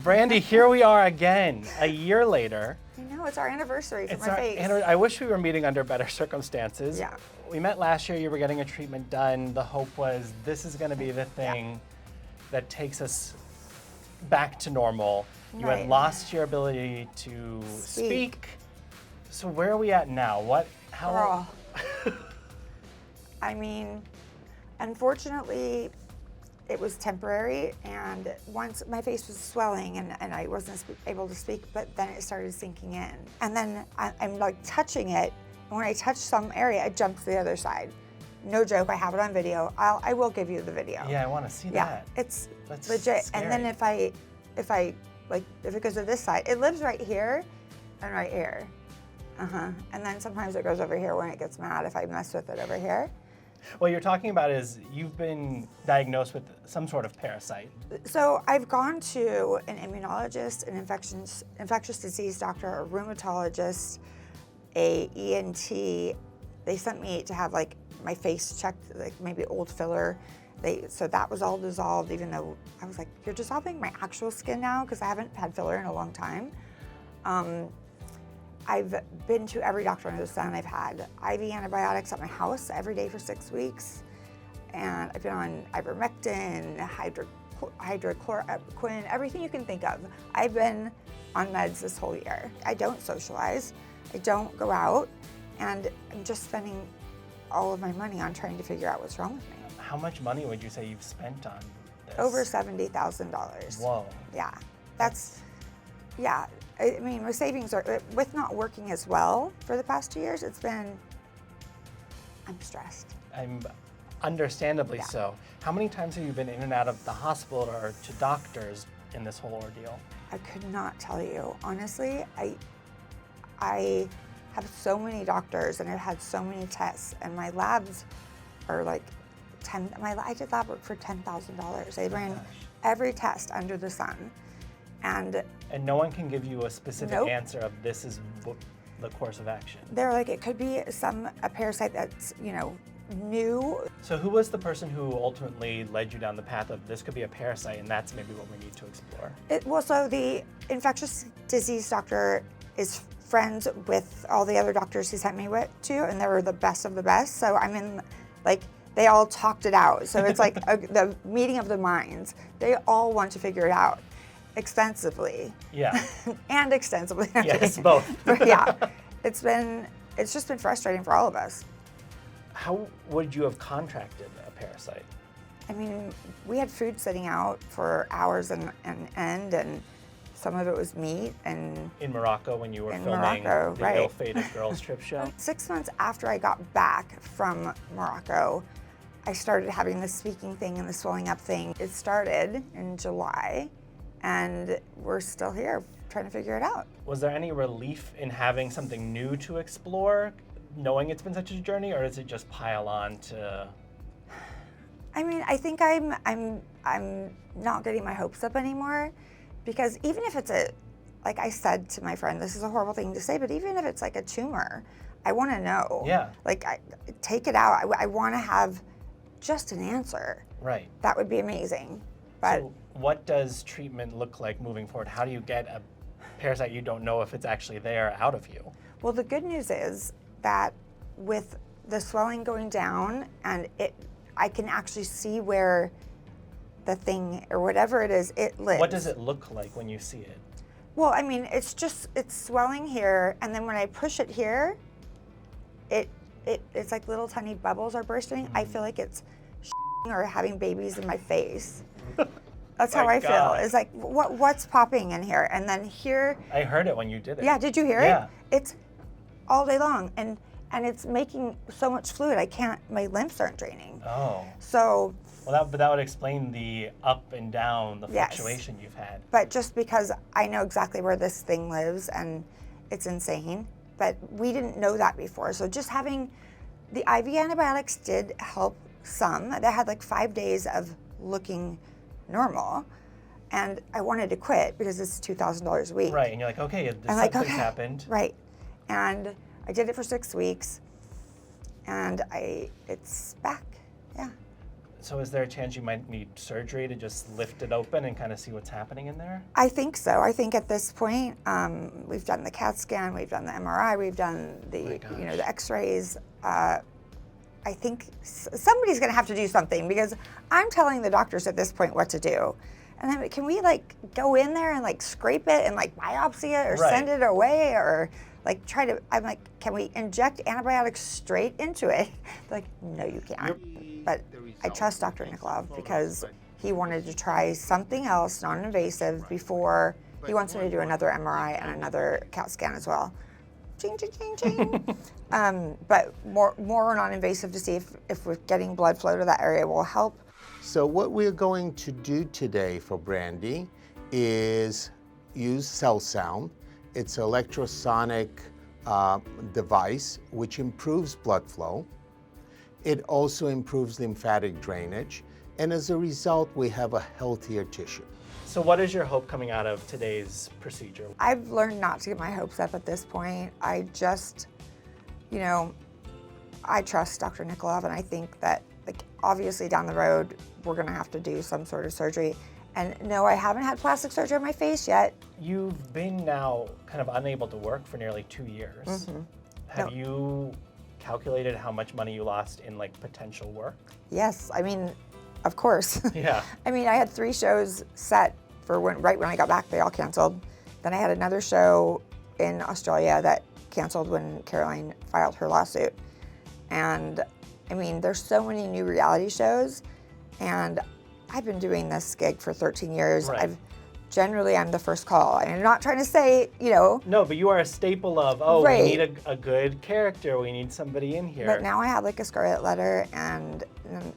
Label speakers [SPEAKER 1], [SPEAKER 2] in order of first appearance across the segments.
[SPEAKER 1] Brandi, here we are again, a year later.
[SPEAKER 2] I know, it's our anniversary for my face.
[SPEAKER 1] I wish we were meeting under better circumstances.
[SPEAKER 2] Yeah.
[SPEAKER 1] We met last year, you were getting a treatment done. The hope was this is gonna be the thing that takes us back to normal. You had lost your ability to speak. So where are we at now? How?
[SPEAKER 2] I mean, unfortunately, it was temporary, and once my face was swelling and I wasn't able to speak, but then it started sinking in. And then I'm like touching it, and when I touch some area, it jumps to the other side. No joke, I have it on video. I will give you the video.
[SPEAKER 1] Yeah, I want to see that.
[SPEAKER 2] It's
[SPEAKER 1] That's
[SPEAKER 2] legit.
[SPEAKER 1] scary.
[SPEAKER 2] And then if it goes to this side, it lives right here and right here. And then sometimes it goes over here when it gets mad if I mess with it over here.
[SPEAKER 1] What you're talking about is you've been diagnosed with some sort of parasite.
[SPEAKER 2] So I've gone to an immunologist, an infectious disease doctor, a rheumatologist, a ENT. They sent me to have like my face checked, like maybe old filler. So that was all dissolved, even though I was like, you're dissolving my actual skin now? Because I haven't had filler in a long time. I've been to every doctor under the sun. I've had IV antibiotics at my house every day for 6 weeks. And I've been on ivermectin, hydrochloroquine, everything you can think of. I've been on meds this whole year. I don't socialize, I don't go out, and I'm just spending all of my money on trying to figure out what's wrong with me.
[SPEAKER 1] How much money would you say you've spent on this?
[SPEAKER 2] Over $70,000.
[SPEAKER 1] Whoa.
[SPEAKER 2] Yeah, yeah. I mean, my savings are, with not working as well for the past 2 years, I'm stressed.
[SPEAKER 1] I'm understandably so. How many times have you been in and out of the hospital or to doctors in this whole ordeal?
[SPEAKER 2] I could not tell you. Honestly, I have so many doctors and I've had so many tests, and my labs are like I did lab work for $10,000. I ran every test under the sun. And
[SPEAKER 1] no one can give you a specific answer of this is the course of action.
[SPEAKER 2] They're like, it could be a parasite that's, new.
[SPEAKER 1] So who was the person who ultimately led you down the path of this could be a parasite and that's maybe what we need to explore?
[SPEAKER 2] So the infectious disease doctor is friends with all the other doctors he sent me to, and they were the best of the best. So I'm in, they all talked it out. So it's like the meeting of the minds. They all want to figure it out. Expensively.
[SPEAKER 1] Yeah.
[SPEAKER 2] And extensively.
[SPEAKER 1] Yes, both.
[SPEAKER 2] But yeah, it's just been frustrating for all of us.
[SPEAKER 1] How would you have contracted a parasite?
[SPEAKER 2] I mean, we had food sitting out for hours and some of it was meat. And
[SPEAKER 1] in Morocco, when you were filming the ill-fated girls trip show? 6
[SPEAKER 2] months after I got back from Morocco, I started having the speaking thing and the swelling up thing. It started in July. And we're still here trying to figure it out. Was
[SPEAKER 1] there any relief in having something new to explore, knowing it's been such a journey, or does it just pile on to?
[SPEAKER 2] I mean, I think I'm not getting my hopes up anymore, because even if it's like I said to my friend, this is a horrible thing to say, but even if it's like a tumor, I want to know.
[SPEAKER 1] Yeah.
[SPEAKER 2] Like, take it out. I want to have just an answer.
[SPEAKER 1] Right.
[SPEAKER 2] That would be amazing. But
[SPEAKER 1] so what does treatment look like moving forward? How do you get a parasite you don't know if it's actually there out of you?
[SPEAKER 2] Well, the good news is that with the swelling going down and I can actually see where the thing or whatever it is, it lives.
[SPEAKER 1] What does it look like when you see it?
[SPEAKER 2] Well, I mean, it's swelling here, and then when I push it here, it's like little tiny bubbles are bursting. I feel like it's or having babies in my face. That's how I feel. It's like, what's popping in here? And then here.
[SPEAKER 1] I heard it when you did it.
[SPEAKER 2] Yeah, did you hear it?
[SPEAKER 1] Yeah.
[SPEAKER 2] It's all day long, and it's making so much fluid. My lymphs aren't draining.
[SPEAKER 1] Oh.
[SPEAKER 2] So.
[SPEAKER 1] Well, that would explain the up and down, the fluctuation you've had.
[SPEAKER 2] But just because I know exactly where this thing lives, and it's insane, but we didn't know that before. So just having the IV antibiotics did help some. They had like 5 days of looking normal, and I wanted to quit because it's $2,000 a week.
[SPEAKER 1] Right, and you're like, okay, something's happened.
[SPEAKER 2] Right, and I did it for 6 weeks, and it's back, yeah.
[SPEAKER 1] So is there a chance you might need surgery to just lift it open and kind of see what's happening in there?
[SPEAKER 2] I think so. I think at this point, we've done the CAT scan, we've done the MRI, we've done the the X-rays. I think somebody's going to have to do something because I'm telling the doctors at this point what to do. And then can we like go in there and like scrape it and like biopsy it or send it away or like I'm like, can we inject antibiotics straight into it? Like, no, you can't. But I trust Dr. Nikolov because he wanted to try something else, non-invasive, before he wants me to do another MRI and another CAT scan as well. Ching, ching, ching, ching. But more non-invasive to see if we're getting blood flow to that area will help.
[SPEAKER 3] So what we're going to do today for Brandi is use cell sound. It's an electrosonic device which improves blood flow. It also improves lymphatic drainage. And as a result, we have a healthier tissue.
[SPEAKER 1] So what is your hope coming out of today's procedure?
[SPEAKER 2] I've learned not to get my hopes up at this point. I just, I trust Dr. Nikolov, and I think that, like, obviously down the road, we're gonna have to do some sort of surgery. And no, I haven't had plastic surgery on my face yet.
[SPEAKER 1] You've been now kind of unable to work for nearly 2 years. Mm-hmm. Have you calculated how much money you lost in like potential work?
[SPEAKER 2] Yes, I mean, of course.
[SPEAKER 1] Yeah.
[SPEAKER 2] I mean, I had 3 shows set for right when I got back, they all canceled. Then I had another show in Australia that canceled when Caroline filed her lawsuit. And I mean, there's so many new reality shows, and I've been doing this gig for 13 years.
[SPEAKER 1] Right.
[SPEAKER 2] I'm the first call. I'm not trying to say,
[SPEAKER 1] No, but you are a staple of,
[SPEAKER 2] Right.
[SPEAKER 1] We need a good character. We need somebody in here.
[SPEAKER 2] But now I have like a scarlet letter and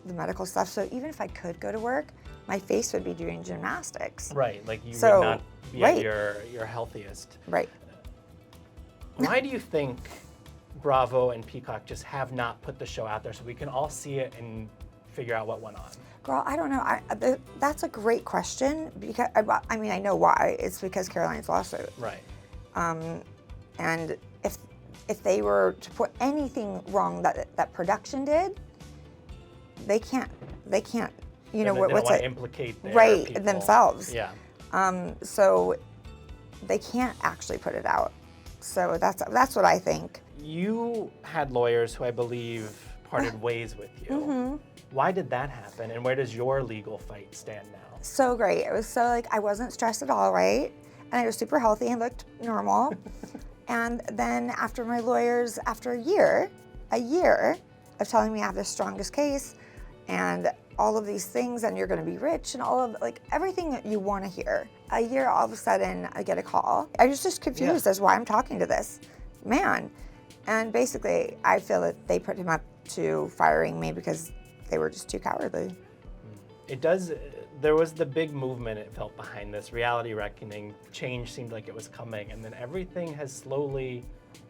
[SPEAKER 2] the medical stuff. So even if I could go to work, my face would be doing gymnastics.
[SPEAKER 1] Right, like you
[SPEAKER 2] So,
[SPEAKER 1] would not be
[SPEAKER 2] right.
[SPEAKER 1] at your healthiest.
[SPEAKER 2] Right.
[SPEAKER 1] Why do you think Bravo and Peacock just have not put the show out there so we can all see it and figure out what went on?
[SPEAKER 2] Girl, I don't know. That's a great question because I mean I know why. It's because Caroline's lawsuit.
[SPEAKER 1] Right.
[SPEAKER 2] And if they were to put anything wrong that production did, they can't.
[SPEAKER 1] They don't want to implicate their people.
[SPEAKER 2] themselves.
[SPEAKER 1] Yeah.
[SPEAKER 2] So they can't actually put it out. So that's what I think.
[SPEAKER 1] You had lawyers who I believe parted ways with you. Mm-hmm. Why did that happen, and where does your legal fight stand now?
[SPEAKER 2] So great. It was so like I wasn't stressed at all, right? And I was super healthy and looked normal. And then after my lawyers, after a year of telling me I have the strongest case and all of these things and you're gonna be rich and all of like everything that you wanna hear. A year, all of a sudden I get a call. I was just confused as why I'm talking to this man. And basically I feel that they put him up to firing me because they were just too cowardly.
[SPEAKER 1] There was the big movement, it felt, behind this reality reckoning. Change seemed like it was coming, and then everything has slowly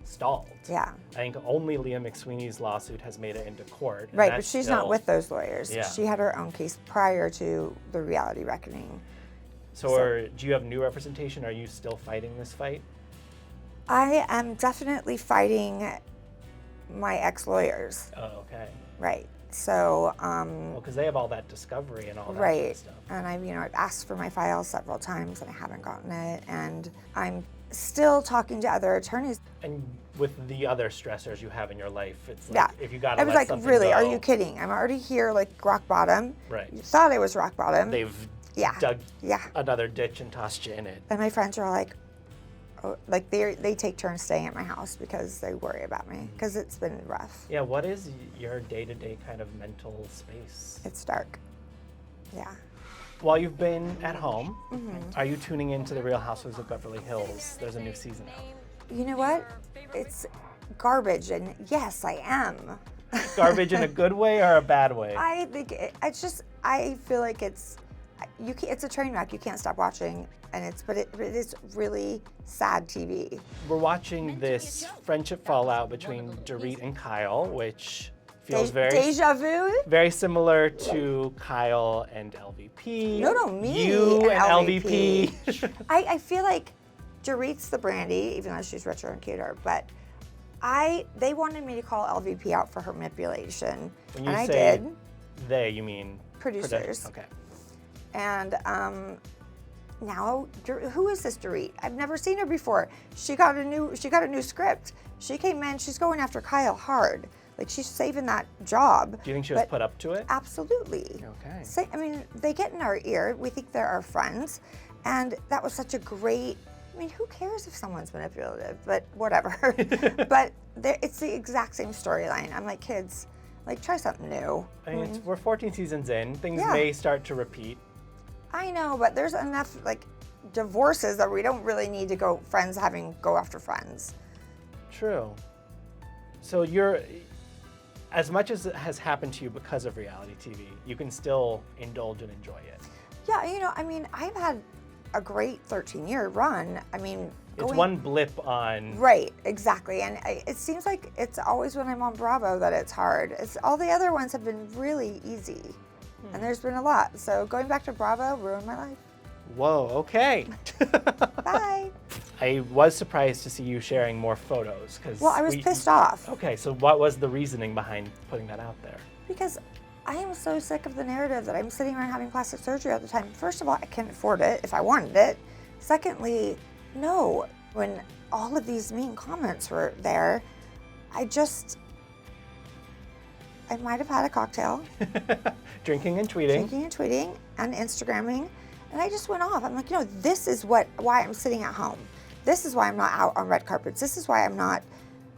[SPEAKER 1] stalled.
[SPEAKER 2] Yeah.
[SPEAKER 1] I think only Leah McSweeney's lawsuit has made it into court.
[SPEAKER 2] Right, but she's not with those lawyers.
[SPEAKER 1] Yeah.
[SPEAKER 2] She had her own case prior to the reality reckoning.
[SPEAKER 1] So do you have new representation? Are you still fighting this fight?
[SPEAKER 2] I am definitely fighting my ex-lawyers.
[SPEAKER 1] Oh, okay.
[SPEAKER 2] Right. So,
[SPEAKER 1] well, because they have all that discovery and all that
[SPEAKER 2] right.
[SPEAKER 1] kind of stuff.
[SPEAKER 2] And I've asked for my files several times and I haven't gotten it. And I'm still talking to other attorneys.
[SPEAKER 1] And with the other stressors you have in your life, it's like if you got to
[SPEAKER 2] I was
[SPEAKER 1] let
[SPEAKER 2] like, really,
[SPEAKER 1] go,
[SPEAKER 2] are you kidding? I'm already here like rock bottom.
[SPEAKER 1] Right.
[SPEAKER 2] You thought I was rock bottom.
[SPEAKER 1] They've dug another ditch and tossed you in it.
[SPEAKER 2] And my friends are like, like they take turns staying at my house because they worry about me because it's been rough.
[SPEAKER 1] Yeah, what is your day-to-day kind of mental space?
[SPEAKER 2] It's dark. Yeah.
[SPEAKER 1] While you've been at home, are you tuning into the Real Housewives of Beverly Hills? There's a new season out.
[SPEAKER 2] You know what? It's garbage, and yes, I am.
[SPEAKER 1] Garbage in a good way or a bad way?
[SPEAKER 2] I think I feel like it's a train wreck. You can't stop watching, and it is really sad TV.
[SPEAKER 1] We're watching this friendship fallout between Dorit and Kyle, which feels very
[SPEAKER 2] deja vu.
[SPEAKER 1] Very similar to Kyle and LVP.
[SPEAKER 2] No, me.
[SPEAKER 1] You and LVP.
[SPEAKER 2] I feel like Dorit's the Brandi, even though she's richer and cuter, but they wanted me to call LVP out for her manipulation, and I did.
[SPEAKER 1] They, you mean?
[SPEAKER 2] Producers.
[SPEAKER 1] Okay.
[SPEAKER 2] And now, who is this Dorit? I've never seen her before. She got a new script. She came in. She's going after Kyle hard. Like, she's saving that job.
[SPEAKER 1] Do you think she was put up to it?
[SPEAKER 2] Absolutely.
[SPEAKER 1] Okay.
[SPEAKER 2] I mean, they get in our ear. We think they're our friends, and that was such a great. I mean, who cares if someone's manipulative? But whatever. But it's the exact same storyline. I'm like, kids, like, try something new.
[SPEAKER 1] I mean, we're 14 seasons in. Things
[SPEAKER 2] Yeah.
[SPEAKER 1] may start to repeat.
[SPEAKER 2] I know, but there's enough like divorces that we don't really need to go after friends.
[SPEAKER 1] True. So as much as it has happened to you because of reality TV, you can still indulge and enjoy it.
[SPEAKER 2] Yeah, you know, I mean, I've had a great 13-year run. I mean,
[SPEAKER 1] It's one blip on.
[SPEAKER 2] Right, exactly. And it seems like it's always when I'm on Bravo that it's hard. All the other ones have been really easy. And there's been a lot. So going back to Bravo ruined my life.
[SPEAKER 1] Whoa, okay.
[SPEAKER 2] Bye.
[SPEAKER 1] I was surprised to see you sharing more photos.
[SPEAKER 2] Well, I was pissed off.
[SPEAKER 1] Okay, so what was the reasoning behind putting that out there?
[SPEAKER 2] Because I am so sick of the narrative that I'm sitting around having plastic surgery all the time. First of all, I can't afford it if I wanted it. Secondly, no. When all of these mean comments were there, I might have had a cocktail.
[SPEAKER 1] Drinking and tweeting.
[SPEAKER 2] And Instagramming. And I just went off. I'm like, this is why I'm sitting at home. This is why I'm not out on red carpets. This is why I'm not,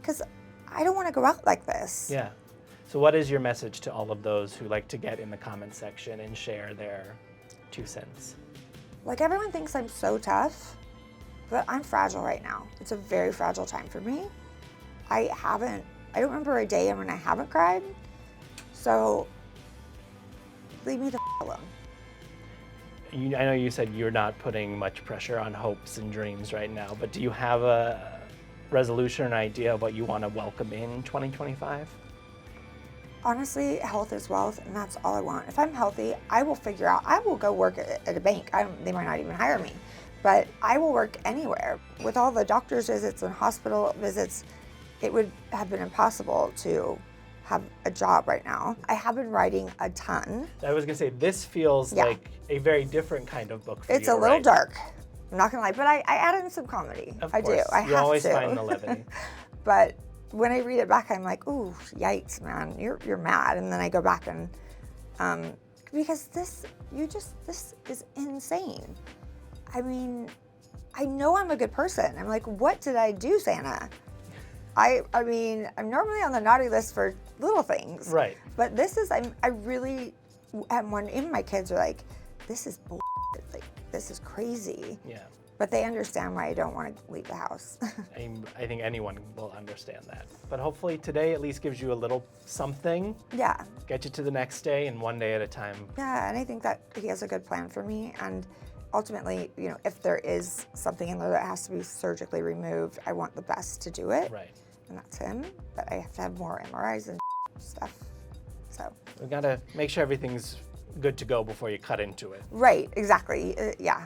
[SPEAKER 2] because I don't want to go out like this.
[SPEAKER 1] Yeah. So what is your message to all of those who like to get in the comment section and share their 2 cents?
[SPEAKER 2] Like, everyone thinks I'm so tough, but I'm fragile right now. It's a very fragile time for me. I don't remember a day when I haven't cried. So leave me the alone.
[SPEAKER 1] I know you said you're not putting much pressure on hopes and dreams right now, but do you have a resolution or an idea of what you want to welcome in 2025?
[SPEAKER 2] Honestly, health is wealth, and that's all I want. If I'm healthy, I will go work at a bank. They might not even hire me, but I will work anywhere. With all the doctor's visits and hospital visits, it would have been impossible to have a job right now. I have been writing a ton.
[SPEAKER 1] I was gonna say, this feels like a very different kind of book for
[SPEAKER 2] It's
[SPEAKER 1] you,
[SPEAKER 2] a little
[SPEAKER 1] right?
[SPEAKER 2] dark. I'm not gonna lie, but I add in some comedy.
[SPEAKER 1] Of
[SPEAKER 2] I
[SPEAKER 1] course.
[SPEAKER 2] do. I
[SPEAKER 1] you
[SPEAKER 2] have
[SPEAKER 1] always
[SPEAKER 2] to.
[SPEAKER 1] find the levity.
[SPEAKER 2] But when I read it back, I'm like, ooh, yikes, man, you're mad. And then I go back and because this is insane. I mean, I know I'm a good person. I'm like, what did I do, Santa? I mean, I'm normally on the naughty list for little things.
[SPEAKER 1] Right.
[SPEAKER 2] But this is, I really am one, even my kids are like, this is bullshit. Like, this is crazy.
[SPEAKER 1] Yeah.
[SPEAKER 2] But they understand why I don't want to leave the house.
[SPEAKER 1] I think anyone will understand that. But hopefully today at least gives you a little something.
[SPEAKER 2] Yeah.
[SPEAKER 1] Get you to the next day and one day at a time.
[SPEAKER 2] Yeah, and I think that he has a good plan for me. And ultimately, if there is something in there that has to be surgically removed, I want the best to do it.
[SPEAKER 1] Right.
[SPEAKER 2] And that's him. But I have to have more MRIs and stuff. So.
[SPEAKER 1] We've got to make sure everything's good to go before you cut into it.
[SPEAKER 2] Right, exactly. Yeah.